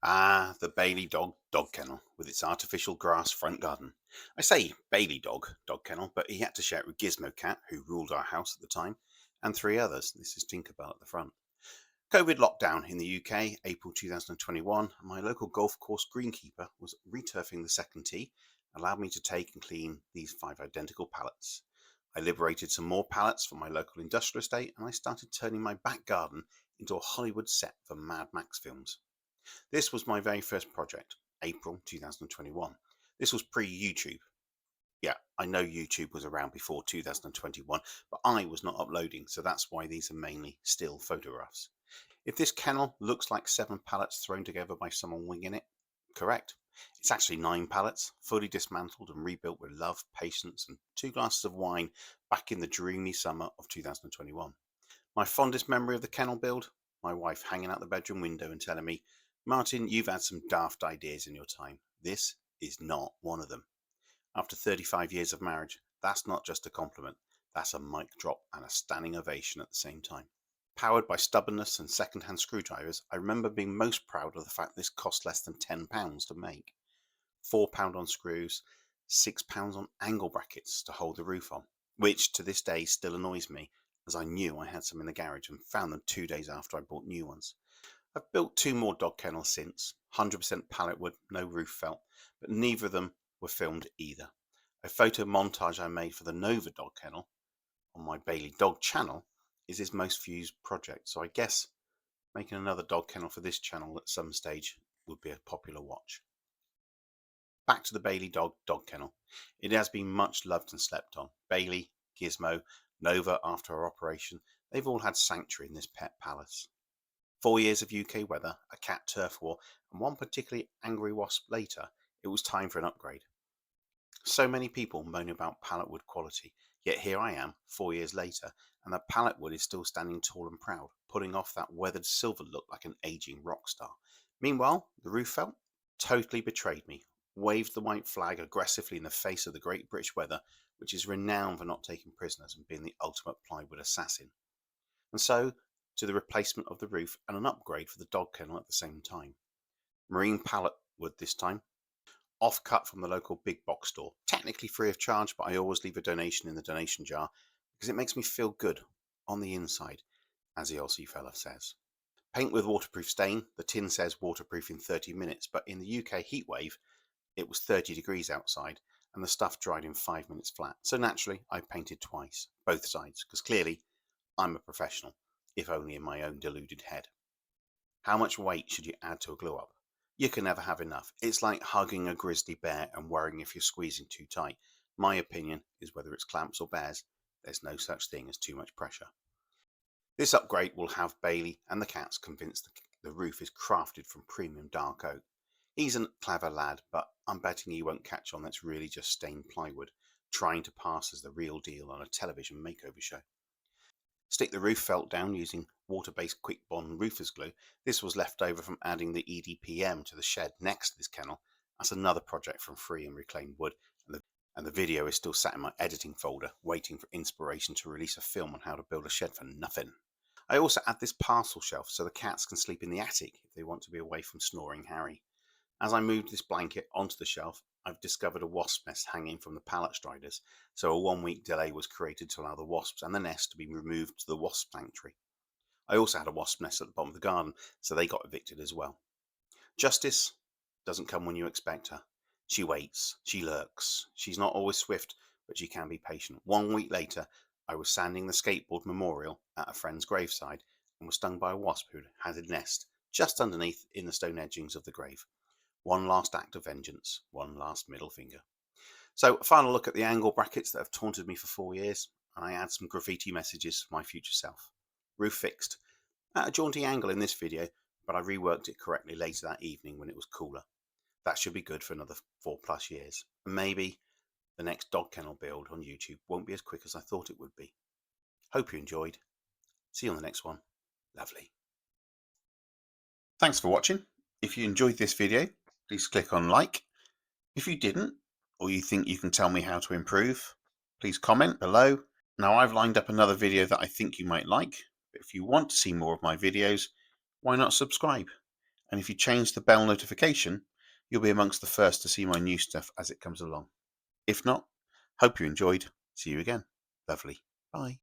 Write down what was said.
The Bailey Dog Dog Kennel with its artificial grass front garden. I say Bailey Dog Kennel, but he had to share it with Gizmo Cat, who ruled our house at the time, and three others. This is Tinkerbell at the front. COVID lockdown in the UK, April 2021, and my local golf course greenkeeper was returfing the second tee, allowed me to take and clean these 5 identical pallets. I liberated some more pallets from my local industrial estate, and I started turning my back garden into a Hollywood set for Mad Max films. This was my very first project, April 2021. This was pre-YouTube. Yeah, I know YouTube was around before 2021, but I was not uploading, so that's why these are mainly still photographs. If this kennel looks like 7 pallets thrown together by someone winging it, correct. It's actually 9 pallets, fully dismantled and rebuilt with love, patience, and 2 glasses of wine back in the dreamy summer of 2021. My fondest memory of the kennel build? My wife hanging out the bedroom window and telling me, "Martin, you've had some daft ideas in your time. This is not one of them." After 35 years of marriage, that's not just a compliment. That's a mic drop and a standing ovation at the same time. Powered by stubbornness and second-hand screwdrivers, I remember being most proud of the fact this cost less than £10 to make. £4 on screws, £6 on angle brackets to hold the roof on, which to this day still annoys me, as I knew I had some in the garage and found them 2 days after I bought new ones. I've built 2 more dog kennels since, 100% pallet wood, no roof felt, but neither of them were filmed either. A photo montage I made for the Nova Dog Kennel on my Bailey Dog channel is his most viewed project, so I guess making another dog kennel for this channel at some stage would be a popular watch. Back to the Bailey Dog Dog Kennel. It has been much loved and slept on. Bailey, Gizmo, Nova after her operation, they've all had sanctuary in this pet palace. 4 years of UK weather, a cat turf war, and one particularly angry wasp later, it was time for an upgrade. So many people moan about pallet wood quality, yet here I am, 4 years later, and the pallet wood is still standing tall and proud, pulling off that weathered silver look like an aging rock star. Meanwhile, the roof felt totally betrayed me, waved the white flag aggressively in the face of the Great British Weather, which is renowned for not taking prisoners and being the ultimate plywood assassin. And so, to the replacement of the roof and an upgrade for the dog kennel at the same time. Marine pallet wood this time, off cut from the local big box store. Technically free of charge, but I always leave a donation in the donation jar because it makes me feel good on the inside, as the Aussie fella says. Paint with waterproof stain. The tin says waterproof in 30 minutes, but in the UK heatwave, it was 30 degrees outside and the stuff dried in 5 minutes flat. So naturally, I painted twice, both sides, because clearly I'm a professional, if only in my own deluded head. How much weight should you add to a glue up? You can never have enough. It's like hugging a grizzly bear and worrying if you're squeezing too tight. My opinion is whether it's clamps or bears, there's no such thing as too much pressure. This upgrade will have Bailey and the cats convinced the roof is crafted from premium dark oak. He's a clever lad, but I'm betting he won't catch on that's really just stained plywood, trying to pass as the real deal on a television makeover show. Stick the roof felt down using water-based quick bond roofers glue. This was left over from adding the EDPM to the shed next to this kennel. That's another project from free and reclaimed wood, and the video is still sat in my editing folder waiting for inspiration to release a film on how to build a shed for nothing. I also add this parcel shelf so the cats can sleep in the attic if they want to be away from snoring Harry. As I moved this blanket onto the shelf, I've discovered a wasp nest hanging from the pallet striders, so a 1-week delay was created to allow the wasps and the nest to be removed to the wasp sanctuary. I also had a wasp nest at the bottom of the garden, so they got evicted as well. Justice doesn't come when you expect her. She waits, she lurks. She's not always swift, but she can be patient. 1 week later, I was sanding the skateboard memorial at a friend's graveside and was stung by a wasp who had a nest just underneath in the stone edgings of the grave. One last act of vengeance, one last middle finger. So a final look at the angle brackets that have taunted me for 4 years, and I add some graffiti messages for my future self. Roof fixed. At a jaunty angle in this video, but I reworked it correctly later that evening when it was cooler. That should be good for another 4+ years. And maybe the next dog kennel build on YouTube won't be as quick as I thought it would be. Hope you enjoyed. See you on the next one. Lovely. Thanks for watching. If you enjoyed this video, please click on like. If you didn't, or you think you can tell me how to improve, please comment below. Now I've lined up another video that I think you might like, but if you want to see more of my videos, why not subscribe? And if you change the bell notification, you'll be amongst the first to see my new stuff as it comes along. If not, hope you enjoyed. See you again. Lovely. Bye.